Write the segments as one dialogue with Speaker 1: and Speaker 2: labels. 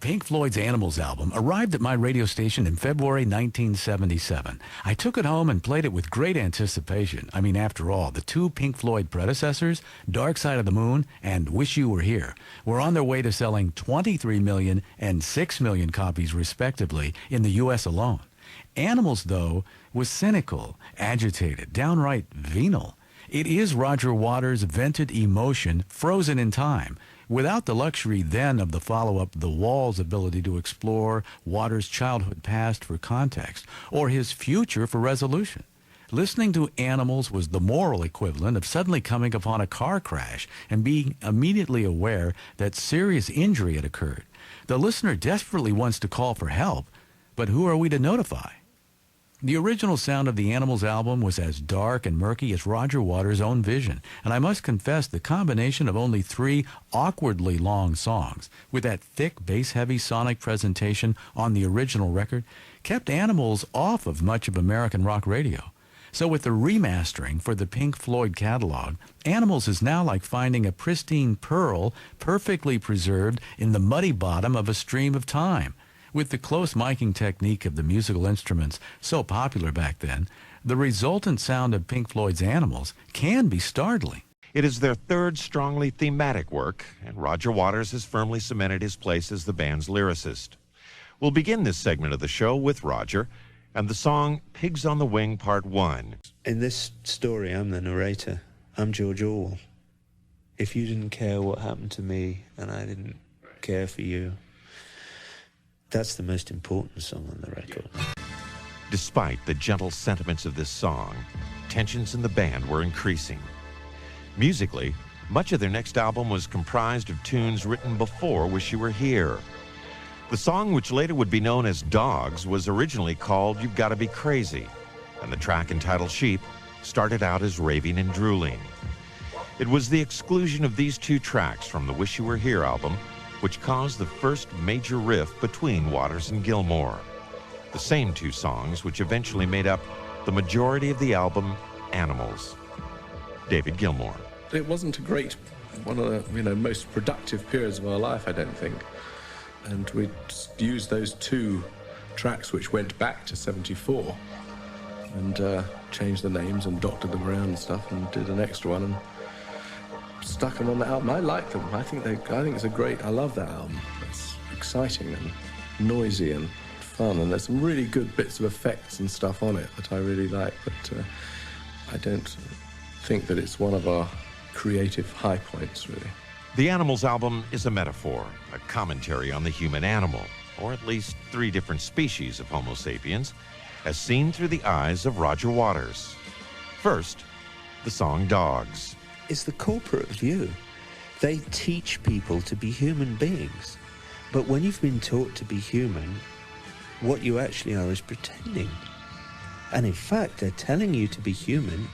Speaker 1: Pink Floyd's Animals album arrived at my radio station in February 1977. I took it home and played it with great anticipation. I mean, after all, the two Pink Floyd predecessors, Dark Side of the Moon and Wish You Were Here, were on their way to selling 23 million and 6 million copies respectively in the U.S. alone. Animals, though, was cynical, agitated, downright venal. It is Roger Waters' vented emotion frozen in time, without the luxury then of the follow-up The Wall's ability to explore Waters' childhood past for context, or his future for resolution. Listening to Animals was the moral equivalent of suddenly coming upon a car crash and being immediately aware that serious injury had occurred. The listener desperately wants to call for help, but who are we to notify? The original sound of the Animals album was as dark and murky as Roger Waters' own vision, and I must confess the combination of only 3 awkwardly long songs, with that thick, bass-heavy sonic presentation on the original record, kept Animals off of much of American rock radio. So with the remastering for the Pink Floyd catalog, Animals is now like finding a pristine pearl perfectly preserved in the muddy bottom of a stream of time. With the close miking technique of the musical instruments so popular back then, the resultant sound of Pink Floyd's Animals can be startling.
Speaker 2: It is their third strongly thematic work, and Roger Waters has firmly cemented his place as the band's lyricist. We'll begin this segment of the show with Roger and the song Pigs on the Wing Part 1.
Speaker 3: In this story, I'm the narrator. I'm George Orwell. If you didn't care what happened to me and I didn't care for you, that's the most important song on the record.
Speaker 2: Despite the gentle sentiments of this song, tensions in the band were increasing. Musically, much of their next album was comprised of tunes written before Wish You Were Here. The song, which later would be known as Dogs, was originally called You've Gotta Be Crazy, and the track entitled Sheep started out as Raving and Drooling. It was the exclusion of these 2 tracks from the Wish You Were Here album which caused the first major rift between Waters and Gilmour. The same 2 songs which eventually made up the majority of the album Animals. David Gilmour.
Speaker 4: It wasn't one of the most productive periods of our life, I don't think. And we used those 2 tracks which went back to 74 and changed the names and doctored them around and stuff and did an extra one and stuck them on the album. I like them. I think it's a great. I love that album. It's exciting and noisy and fun, and there's some really good bits of effects and stuff on it that I really like. But I don't think that it's one of our creative high points, really.
Speaker 2: The Animals album is a metaphor, a commentary on the human animal, or at least 3 different species of Homo sapiens, as seen through the eyes of Roger Waters. First, the song Dogs.
Speaker 3: It's the corporate view. They teach people to be human beings. But when you've been taught to be human, what you actually are is pretending. And in fact, they're telling you to be human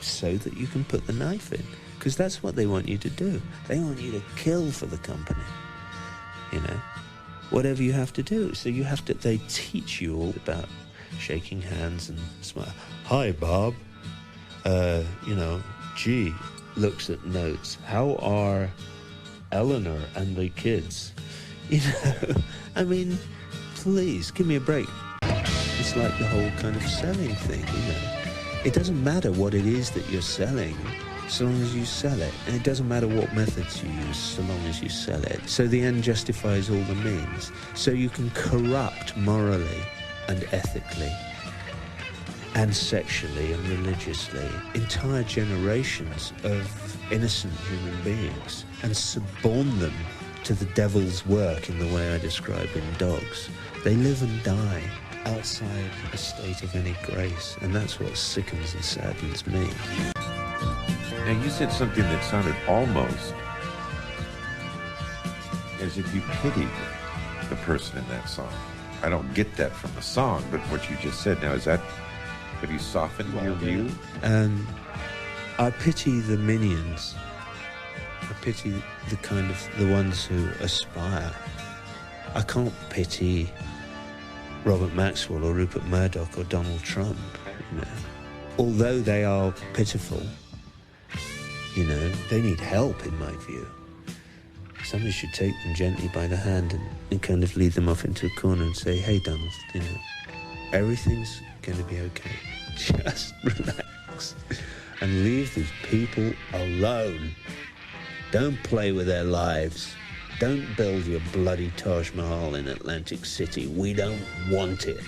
Speaker 3: so that you can put the knife in. Because that's what they want you to do. They want you to kill for the company. Whatever you have to do. So they teach you all about shaking hands and smile. Hi, Bob. Gee. Looks at notes. How are Eleanor and the kids? I mean, please, give me a break. It's like the whole kind of selling thing, It doesn't matter what it is that you're selling, so long as you sell it. And it doesn't matter what methods you use, so long as you sell it. So the end justifies all the means. So you can corrupt morally and ethically and sexually and religiously entire generations of innocent human beings and suborn them to the devil's work in the way I describe in Dogs. They live and die outside a state of any grace, and that's what sickens and saddens me.
Speaker 2: Now, you said something that sounded almost as if you pitied the person in that song. I don't get that from the song, but what you just said now, have you softened your view?
Speaker 3: I pity the minions. I pity the ones who aspire. I can't pity Robert Maxwell or Rupert Murdoch or Donald Trump, Although they are pitiful, they need help in my view. somebody should take them gently by the hand and kind of lead them off into a corner and say, hey, Donald, everything's going to be okay. Just relax and leave these people alone. Don't play with their lives. Don't build your bloody Taj Mahal in Atlantic City. We don't want it.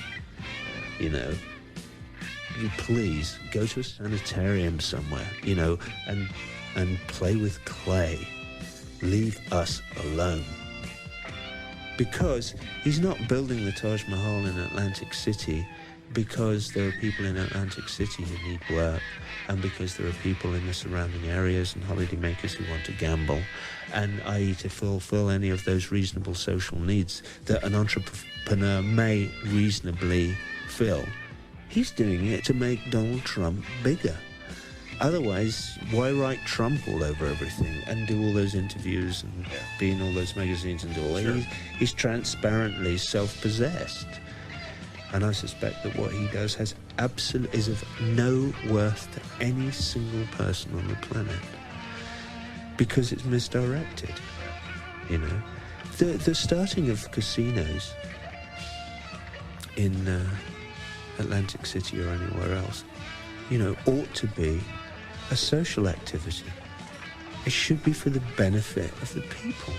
Speaker 3: You please go to a sanitarium somewhere, and play with clay. Leave us alone. Because he's not building the Taj Mahal in Atlantic City because there are people in Atlantic City who need work, and because there are people in the surrounding areas and holidaymakers who want to gamble, and i.e. to fulfill any of those reasonable social needs that an entrepreneur may reasonably fill. He's doing it to make Donald Trump bigger. Otherwise, why write Trump all over everything and do all those interviews and be in all those magazines and do all that? Sure. He's transparently self-possessed. And I suspect that what he does is of no worth to any single person on the planet, because it's misdirected. The starting of casinos in Atlantic City or anywhere else, ought to be a social activity. It should be for the benefit of the people.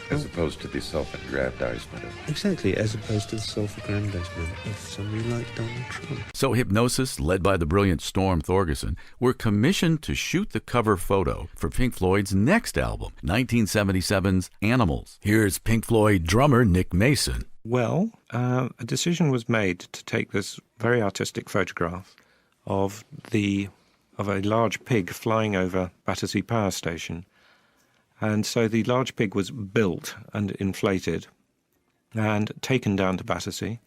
Speaker 2: As opposed to the self-aggrandizement.
Speaker 3: Exactly, as opposed to the self-aggrandizement of somebody like Donald Trump.
Speaker 1: So Hypnosis, led by the brilliant Storm Thorgerson, were commissioned to shoot the cover photo for Pink Floyd's next album, 1977's Animals. Here's Pink Floyd drummer Nick Mason.
Speaker 5: Well, a decision was made to take this very artistic photograph of a large pig flying over Battersea Power Station. And so the large pig was built and inflated and taken down to Battersea.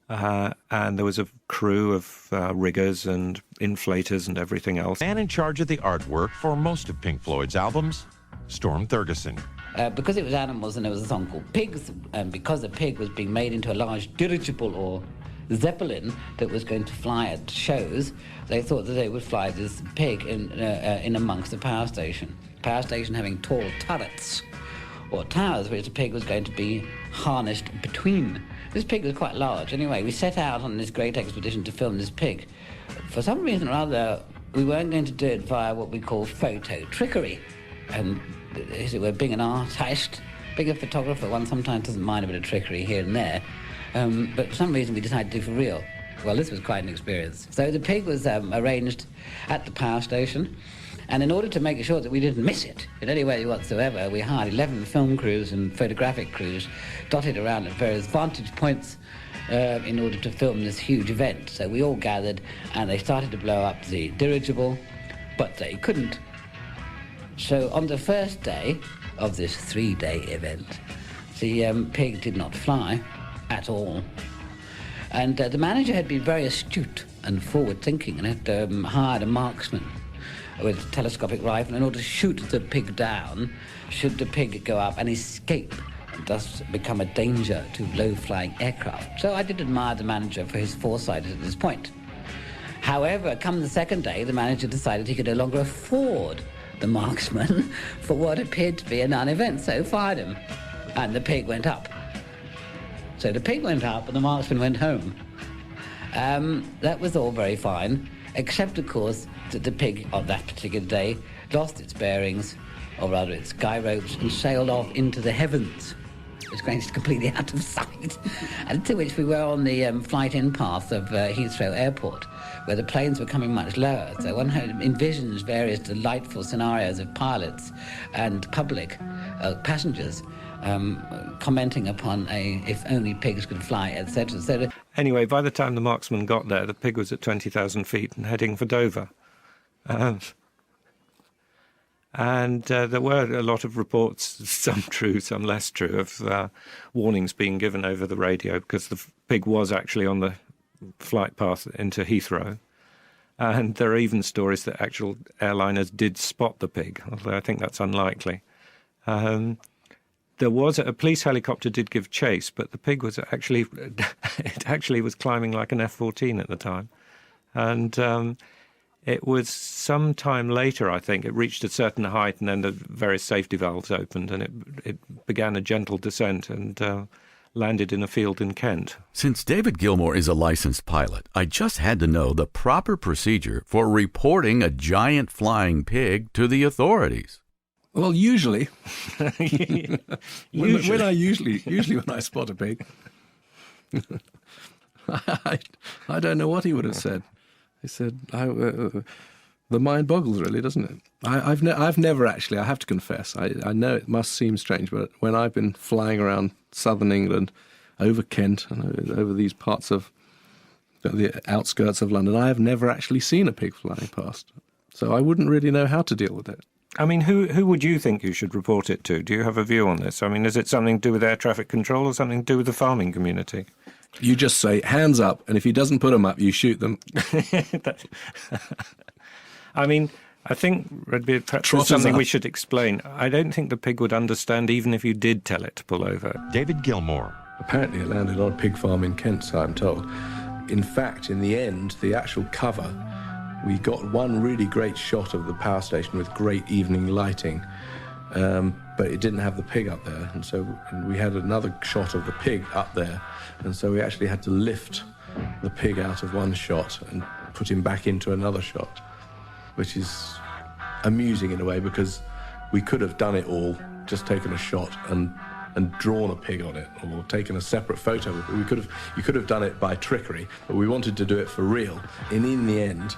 Speaker 5: And there was a crew of riggers and inflators and everything else.
Speaker 2: Man in charge of the artwork for most of Pink Floyd's albums, Storm Thorgerson.
Speaker 6: Because it was Animals and there was a song called Pigs, and because the pig was being made into a large dirigible or Zeppelin that was going to fly at shows, they thought that they would fly this pig in amongst the power station. Power station having tall turrets or towers which the pig was going to be harnessed between. This pig was quite large. Anyway, we set out on this great expedition to film this pig. For some reason or other, we weren't going to do it via what we call photo trickery. And as it were, being an artist, being a photographer, one sometimes doesn't mind a bit of trickery here and there. But for some reason we decided to do for real. Well, this was quite an experience. So the pig was arranged at the power station. And in order to make sure that we didn't miss it in any way whatsoever, we hired 11 film crews and photographic crews dotted around at various vantage points in order to film this huge event. So we all gathered and they started to blow up the dirigible, but they couldn't. So on the first day of this 3-day event, the pig did not fly at all. And the manager had been very astute and forward-thinking and had hired a marksman with a telescopic rifle in order to shoot the pig down should the pig go up and escape and thus become a danger to low-flying aircraft. So I did admire the manager for his foresight at this point. However, come the second day, the manager decided he could no longer afford the marksman for what appeared to be a non-event, so fired him, and the pig went up. So the pig went up and the marksman went home. That was all very fine, except, of course, that the pig of that particular day lost its bearings, or rather its guy ropes, and sailed off into the heavens. It was going completely out of sight. And to which we were on the flight-in path of Heathrow Airport, where the planes were coming much lower. So one envisions various delightful scenarios of pilots and public passengers commenting upon if only pigs could fly, etc. So
Speaker 5: anyway, by the time the marksman got there, the pig was at 20,000 feet and heading for Dover. And there were a lot of reports, some true, some less true, of warnings being given over the radio because the pig was actually on the flight path into Heathrow. And there are even stories that actual airliners did spot the pig, although I think that's unlikely. There was a police helicopter did give chase, but the pig was actually it actually was climbing like an F-14 at the time, and It was some time later, I think. It reached a certain height, and then the various safety valves opened, and it began a gentle descent and landed in a field in Kent.
Speaker 1: Since David Gilmour is a licensed pilot, I just had to know the proper procedure for reporting a giant flying pig to the authorities.
Speaker 4: Well, usually, when I spot a pig, I don't know what he would have said. He said, the mind boggles, really, doesn't it? I've never actually, I have to confess, I know it must seem strange, but when I've been flying around southern England, over Kent, and over these parts of the outskirts of London, I have never actually seen a pig flying past. So I wouldn't really know how to deal with it.
Speaker 5: I mean, who would you think you should report it to? Do you have a view on this? I mean, is it something to do with air traffic control or something to do with the farming community?
Speaker 4: You just say, hands up, and if he doesn't put them up, you shoot them.
Speaker 5: I mean, I think, Redbeard, perhaps there's something we should explain. I don't think the pig would understand even if you did tell it to pull over.
Speaker 2: David Gilmour.
Speaker 4: Apparently it landed on a pig farm in Kent, so I'm told. In fact, in the end, the actual cover, we got one really great shot of the power station with great evening lighting, but it didn't have the pig up there, and we had another shot of the pig up there, and so we actually had to lift the pig out of one shot and put him back into another shot, which is amusing in a way, because we could have done it all, just taken a shot and drawn a pig on it, or taken a separate photo. You could have done it by trickery, but we wanted to do it for real. And in the end,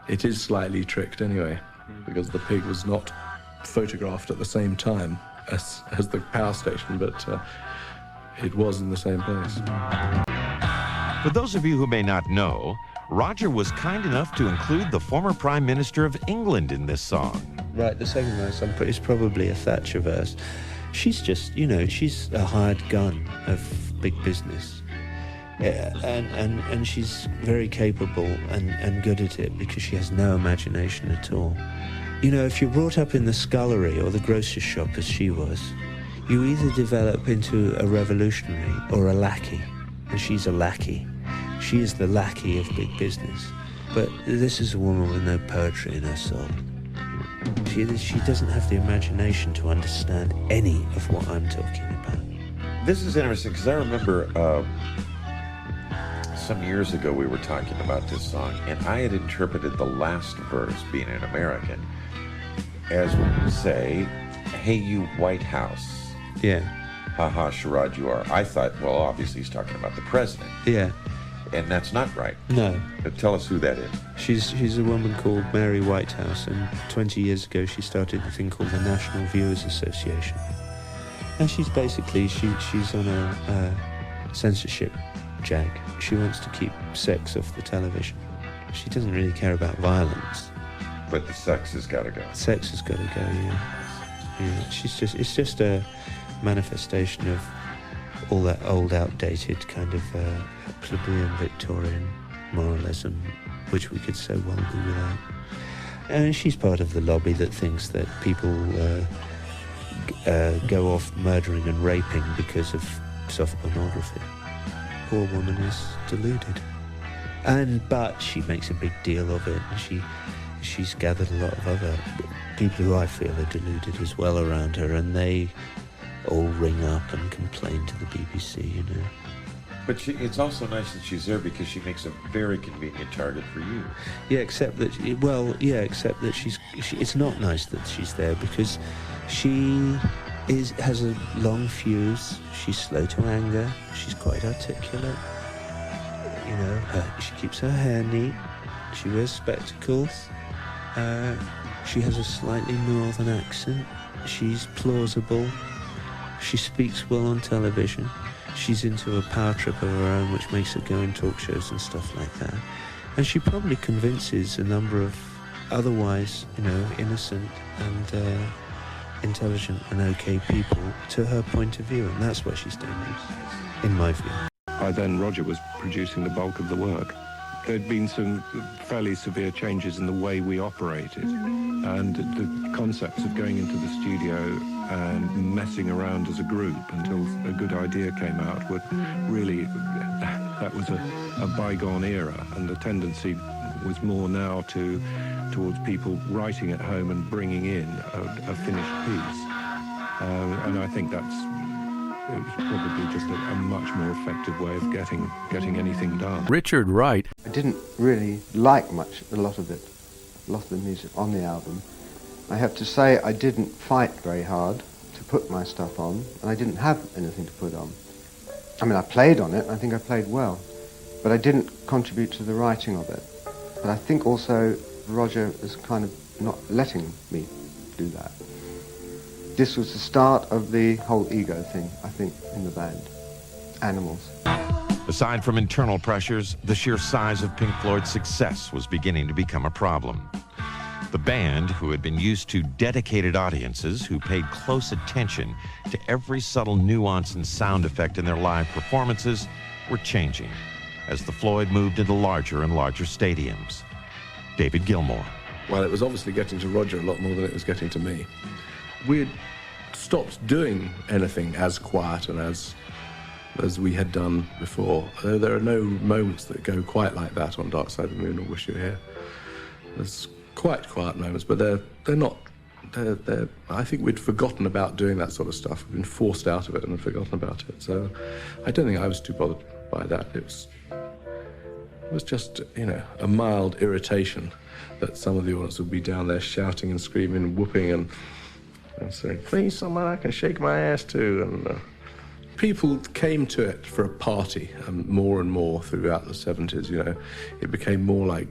Speaker 4: it is slightly tricked anyway, because the pig was not photographed at the same time as the power station, but it was in the same place.
Speaker 2: For those of you who may not know, Roger was kind enough to include the former Prime Minister of England in this song.
Speaker 3: Right, the second verse is probably a Thatcher verse. She's just, she's a hired gun of big business. And she's very capable and good at it, because she has no imagination at all. If you're brought up in the scullery or the grocer's shop as she was, you either develop into a revolutionary or a lackey. And she's a lackey. She is the lackey of big business. But this is a woman with no poetry in her soul. She doesn't have the imagination to understand any of what I'm talking about.
Speaker 2: This is interesting, because I remember some years ago we were talking about this song, and I had interpreted the last verse, being an American, as when you say, "Hey, you White House."
Speaker 3: Yeah.
Speaker 2: Ha ha, charade you are. I thought, well, obviously he's talking about the president.
Speaker 3: Yeah.
Speaker 2: And that's not right.
Speaker 3: No.
Speaker 2: But tell us who that is.
Speaker 3: She's a woman called Mary Whitehouse, and 20 years ago she started a thing called the National Viewers Association. And she's basically, she's on a censorship jag. She wants to keep sex off the television. She doesn't really care about violence.
Speaker 2: But the sex has got to go.
Speaker 3: Sex has got to go, yeah. It's just a manifestation of all that old, outdated kind of plebeian Victorian moralism, which we could so well do without. And she's part of the lobby that thinks that people go off murdering and raping because of soft pornography. Poor woman is deluded. But she makes a big deal of it, and she's gathered a lot of other people who I feel are deluded as well around her, and they all ring up and complain to the BBC,
Speaker 2: But it's also nice that she's there, because she makes a very convenient target for you.
Speaker 3: Yeah, except that it's not nice that she's there, because she has a long fuse. She's slow to anger. She's quite articulate. She keeps her hair neat. She wears spectacles. She has a slightly northern accent. She's plausible. She speaks well on television. She's into a power trip of her own, which makes her go in talk shows and stuff like that. And she probably convinces a number of otherwise, innocent and intelligent and okay people to her point of view, and that's why she's dangerous, in my view.
Speaker 5: By then, Roger was producing the bulk of the work. There'd been some fairly severe changes in the way we operated, and the concepts of going into the studio and messing around as a group until a good idea came out were really, that was a bygone era, and the tendency was more now towards people writing at home and bringing in a finished piece. And I think it was probably just a much more effective way of getting anything done.
Speaker 1: Richard Wright.
Speaker 7: I didn't really like a lot of the music on the album. I have to say I didn't fight very hard to put my stuff on, and I didn't have anything to put on. I mean, I played on it, and I think I played well, but I didn't contribute to the writing of it. But I think also Roger was kind of not letting me do that. This was the start of the whole ego thing, I think, in the band. Animals.
Speaker 2: Aside from internal pressures, the sheer size of Pink Floyd's success was beginning to become a problem. The band, who had been used to dedicated audiences who paid close attention to every subtle nuance and sound effect in their live performances, were changing as the Floyd moved into larger and larger stadiums. David Gilmour.
Speaker 4: Well, it was obviously getting to Roger a lot more than it was getting to me. We had stopped doing anything as quiet and as we had done before. There are no moments that go quite like that on Dark Side of the Moon or Wish You Were Here. There's quite quiet moments, but they're not. I think we'd forgotten about doing that sort of stuff. We'd been forced out of it and had forgotten about it. So I don't think I was too bothered by that. It was just, a mild irritation that some of the audience would be down there shouting and screaming and whooping and saying, please, someone I can shake my ass to. And people came to it for a party, more and more throughout the 70s, It became more like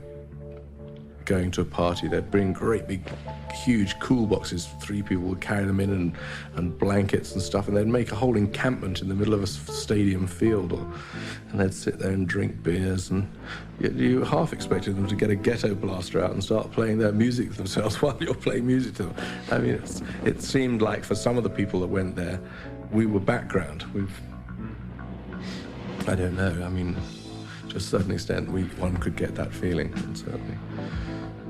Speaker 4: going to a party. They'd bring great big huge cool boxes, 3 people would carry them in and blankets and stuff, and they'd make a whole encampment in the middle of a stadium field, and they'd sit there and drink beers, and you half expected them to get a ghetto blaster out and start playing their music themselves while you're playing music to them. I mean, it seemed like for some of the people that went there, we were background. I don't know, I mean, to a certain extent, one could get that feeling, and certainly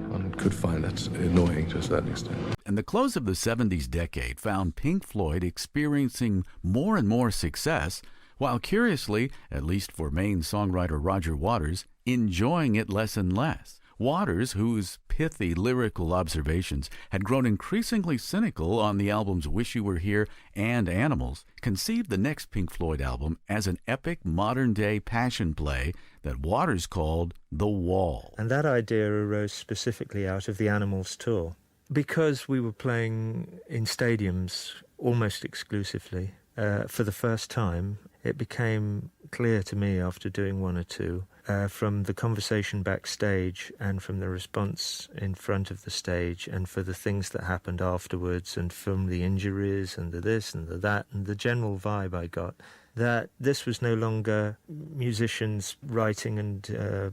Speaker 4: one could find that annoying to a certain extent.
Speaker 1: And the close of the 70s decade found Pink Floyd experiencing more and more success, while curiously, at least for main songwriter Roger Waters, enjoying it less and less. Waters, whose pithy lyrical observations had grown increasingly cynical on the albums Wish You Were Here and Animals, conceived the next Pink Floyd album as an epic modern-day passion play that Waters called The Wall.
Speaker 8: And that idea arose specifically out of the Animals tour. Because we were playing in stadiums almost exclusively, for the first time, it became clear to me after doing one or two, from the conversation backstage and from the response in front of the stage and for the things that happened afterwards and from the injuries and the this and the that and the general vibe I got, that this was no longer musicians writing and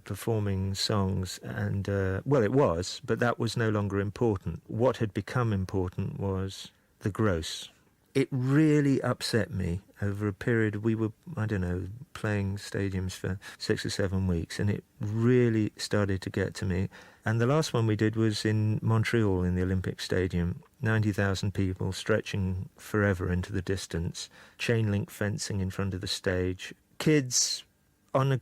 Speaker 8: performing songs and, well, it was, but that was no longer important. What had become important was the gross. It really upset me over a period. We were, playing stadiums for 6 or 7 weeks, and it really started to get to me. And the last one we did was in Montreal in the Olympic Stadium. 90,000 people stretching forever into the distance, chain link fencing in front of the stage, kids on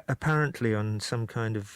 Speaker 8: apparently on some kind of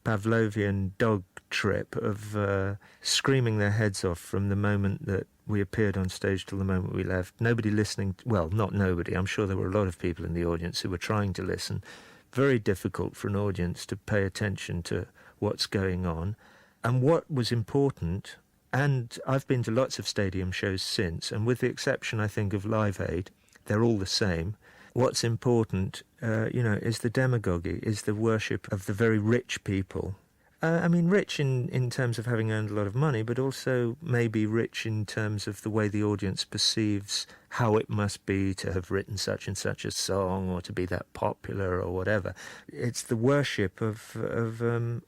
Speaker 8: Pavlovian dog trip of screaming their heads off from the moment that we appeared on stage till the moment we left. Nobody listening, well, not nobody, I'm sure there were a lot of people in the audience who were trying to listen. Very difficult for an audience to pay attention to what's going on. And what was important, and I've been to lots of stadium shows since, and with the exception, I think, of Live Aid, they're all the same. What's important, is the demagogy, is the worship of the very rich people. Rich in terms of having earned a lot of money, but also maybe rich in terms of the way the audience perceives how it must be to have written such and such a song or to be that popular or whatever. It's the worship of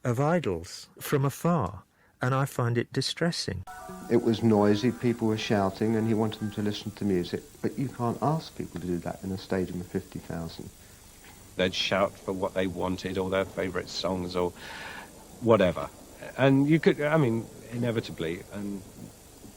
Speaker 8: idols from afar, and I find it distressing.
Speaker 7: It was noisy, people were shouting, and he wanted them to listen to music, but you can't ask people to do that in a stadium of 50,000.
Speaker 5: They'd shout for what they wanted or their favourite songs or whatever. And you could, inevitably, and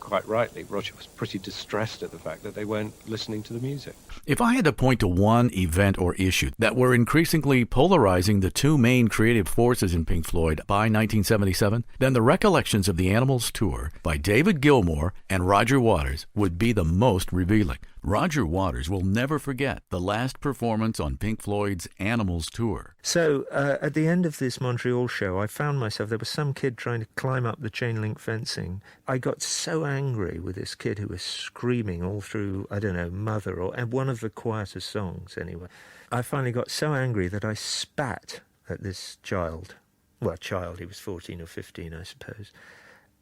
Speaker 5: quite rightly, Roger was pretty distressed at the fact that they weren't listening to the music.
Speaker 1: If I had to point to one event or issue that were increasingly polarizing the two main creative forces in Pink Floyd by 1977, then the Recollections of the Animals tour by David Gilmour and Roger Waters would be the most revealing. Roger Waters will never forget the last performance on Pink Floyd's Animals tour.
Speaker 8: So at the end of this Montreal show, I found myself, there was some kid trying to climb up the chain link fencing. I got so angry with this kid who was screaming all through, I don't know, Mother, and one of the quieter songs anyway. I finally got so angry that I spat at this child. Well, child, he was 14 or 15, I suppose.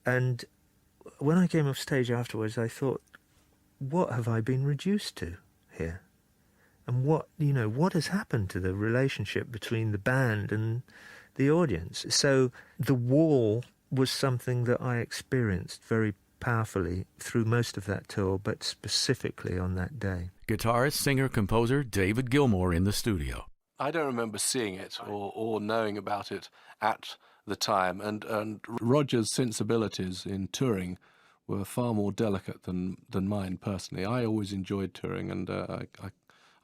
Speaker 8: And when I came off stage afterwards, I thought, what have I been reduced to here? And what has happened to the relationship between the band and the audience? So the wall was something that I experienced very powerfully through most of that tour, but specifically on that day.
Speaker 1: Guitarist, singer, composer David Gilmour in the studio.
Speaker 9: I don't remember seeing it or knowing about it at the time, and Roger's sensibilities in touring were far more delicate than mine personally. I always enjoyed touring, and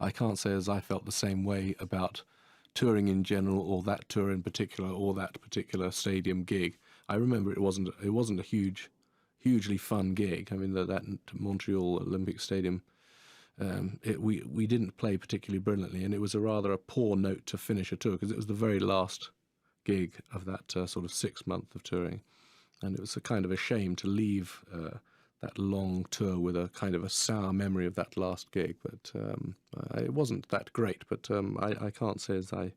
Speaker 9: I can't say as I felt the same way about touring in general, or that tour in particular, or that particular stadium gig. I remember it wasn't a hugely fun gig. I mean, that Montreal Olympic Stadium, we didn't play particularly brilliantly, and it was rather a poor note to finish a tour, because it was the very last gig of that sort of 6 month of touring. And it was a kind of a shame to leave that long tour with a kind of a sour memory of that last gig. But it wasn't that great. But I can't say as I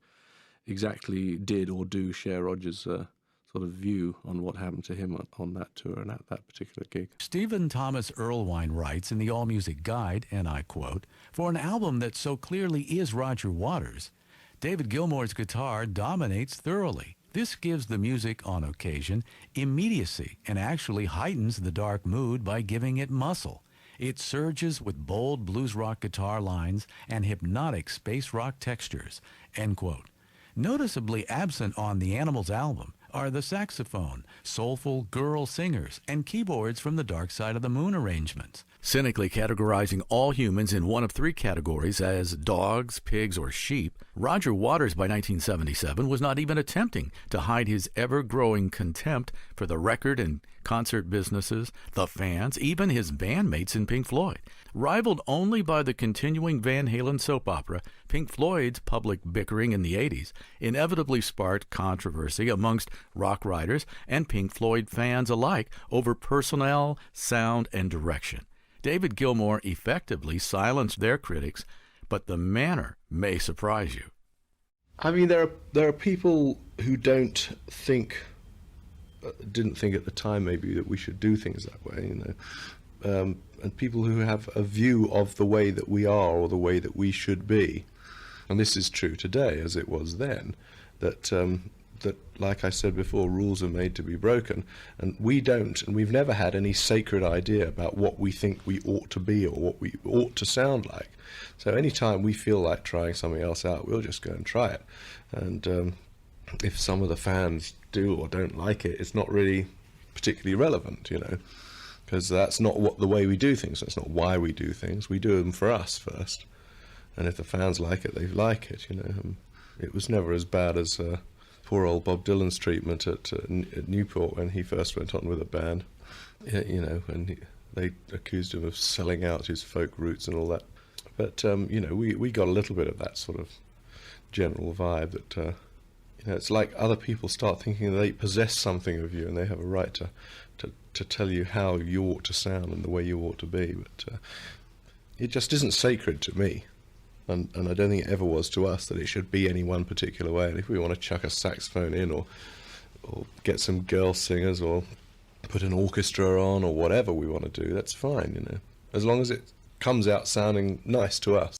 Speaker 9: exactly did or do share Roger's sort of view on what happened to him on that tour and at that particular gig.
Speaker 1: Stephen Thomas Erlewine writes in the All Music Guide, and I quote, "For an album that so clearly is Roger Waters, David Gilmour's guitar dominates thoroughly. This gives the music on occasion immediacy and actually heightens the dark mood by giving it muscle. It surges with bold blues rock guitar lines and hypnotic space rock textures." End quote. Noticeably absent on the Animals album are the saxophone, soulful girl singers, and keyboards from the Dark Side of the Moon arrangements. Cynically categorizing all humans in one of three categories as dogs, pigs, or sheep, Roger Waters by 1977 was not even attempting to hide his ever-growing contempt for the record and concert businesses, the fans, even his bandmates in Pink Floyd. Rivaled only by the continuing Van Halen soap opera, Pink Floyd's public bickering in the 80s inevitably sparked controversy amongst rock writers and Pink Floyd fans alike over personnel, sound, and direction. David Gilmour effectively silenced their critics, but the manner may surprise you.
Speaker 4: I mean, there are people who didn't think at the time maybe that we should do things that way, you know, and people who have a view of the way that we are or the way that we should be. And this is true today as it was then, that like I said before, rules are made to be broken, and we've never had any sacred idea about what we think we ought to be or what we ought to sound like. So anytime we feel like trying something else out, we'll just go and try it. And if some of the fans do or don't like it, it's not really particularly relevant, you know, because that's not the way we do things. That's not why we do things. We do them for us first, and if the fans like it, they like it, you know. It was never as bad as poor old Bob Dylan's treatment at Newport when he first went on with a band, you know, and they accused him of selling out his folk roots and all that. But you know, we got a little bit of that sort of general vibe that you know, it's like other people start thinking they possess something of you and they have a right to tell you how you ought to sound and the way you ought to be. But it just isn't sacred to me. And I don't think it ever was to us that it should be any one particular way. And if we want to chuck a saxophone in or get some girl singers or put an orchestra on or whatever we want to do, that's fine, you know, as long as it comes out sounding nice to us.